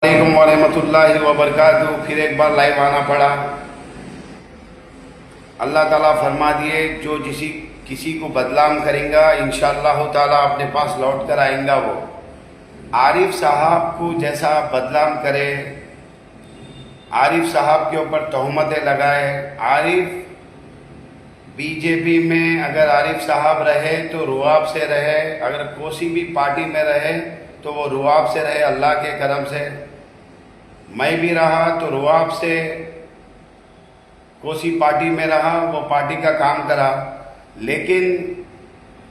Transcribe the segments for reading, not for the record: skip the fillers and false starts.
अस्सलामुअलैकुम वरहमतुल्लाहि वबरकातुहू। फिर एक बार लाइव आना पड़ा। अल्लाह ताला फरमा दिए जो किसी को बदनाम करेगा इंशाअल्लाह ताला अपने पास लौट कर आएगा। वो आरिफ साहब को जैसा बदनाम करे, आरिफ साहब के ऊपर तोहमतें लगाए, आरिफ बीजेपी में अगर आरिफ साहब रहे तो रुआब से रहे, अगर कोसी भी पार्टी में रहे तो वो रुआब से रहे। अल्लाह के करम से मैं भी रहा तो रुआब से कोसी पार्टी में रहा, वो पार्टी का काम करा। लेकिन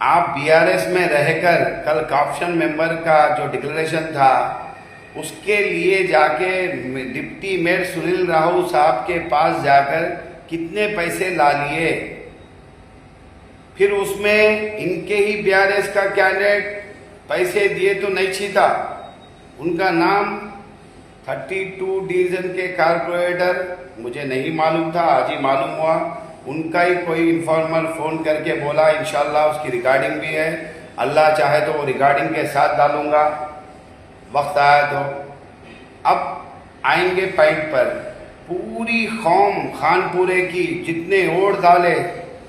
आप बीआरएस में रहकर कल कॉप्शन मेंबर का जो डिक्लेरेशन था उसके लिए जाके डिप्टी मेयर सुनील राहू साहब के पास जाकर कितने पैसे ला लिए। फिर उसमें इनके ही बीआरएस का कैंडिडेट पैसे दिए तो नहीं छीता, उनका नाम 32 डिवीजन के कारपोरेटर, मुझे नहीं मालूम था, आज ही मालूम हुआ। उनका ही कोई इन्फॉर्मर फ़ोन करके बोला, इंशाल्लाह उसकी रिकॉर्डिंग भी है, अल्लाह चाहे तो वो रिकॉर्डिंग के साथ डालूंगा वक्त आया तो। अब आएंगे पॉइंट पर। पूरी कौम खानपुरे की जितने वोट डाले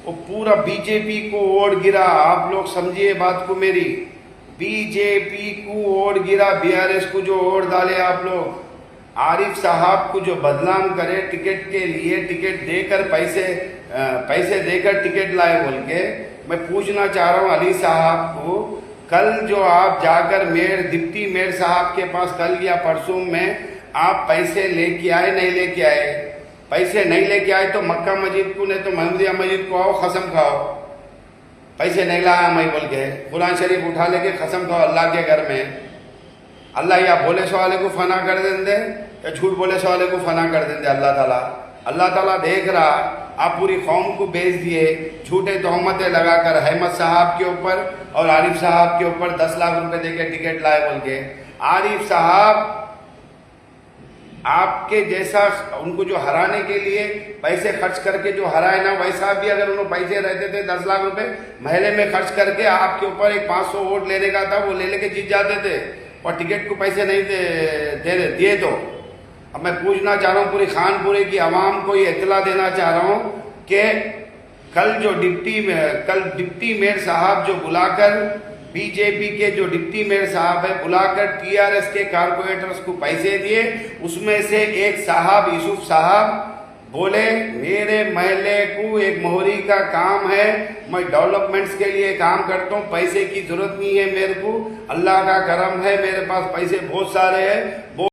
वो पूरा बीजेपी को वोट गिरा। आप लोग समझिए बात को मेरी, बीजेपी को वोट गिरा, बीआरएस को जो वोट डाले आप लोग। आरिफ साहब को जो बदनाम करे टिकट के लिए, टिकट देकर पैसे देकर टिकट लाए बोल के, मैं पूछना चाह रहा हूँ अली साहब को, कल जो आप जाकर डिप्टी मेयर साहब के पास कल या परसों में आप पैसे लेके आए नहीं लेके आए? पैसे नहीं लेके आए तो मक्का मस्जिद को नहीं तो महमूदिया मस्जिद को आओ, कसम खाओ पैसे नहीं लाया मैं बोल के, कुरान शरीफ उठा लेके कसम खाओ अल्लाह के घर में। अल्लाह या बोले सो वाले को फना कर देंगे या झूठ बोले सो वाले को फना कर देंगे। अल्लाह ताला देख रहा। आप पूरी कौम को बेच दिए, झूठे तोहमतें लगाकर अहमद साहब के ऊपर और आरिफ साहब के ऊपर 10 लाख रुपए देके टिकट लाए बोल के। आरिफ साहब आपके जैसा उनको जो हराने के लिए पैसे खर्च करके जो हराए ना, वैसा भी अगर उन्होंने पैसे रहते थे 10 लाख रुपए महीने में खर्च करके आपके ऊपर एक 500 वोट लेने का था, वो ले लेके जीत जाते थे और टिकट को पैसे नहीं दिए। तो अब मैं पूछना चाह रहा हूँ पूरी खानपुरे की आवाम को ये इतला देना चाह रहा हूँ कि कल डिप्टी मेयर साहब जो बुलाकर, बीजेपी के जो डिप्टी मेयर साहब है बुलाकर टीआरएस के कारपोरेटर्स को पैसे दिए, उसमें से एक साहब यूसुफ साहब बोले मेरे महल्ले को एक मोहरी का काम है, मैं डेवलपमेंट्स के लिए काम करता हूँ, पैसे की जरूरत नहीं है मेरे को, अल्लाह का करम है मेरे पास पैसे बहुत सारे हैं।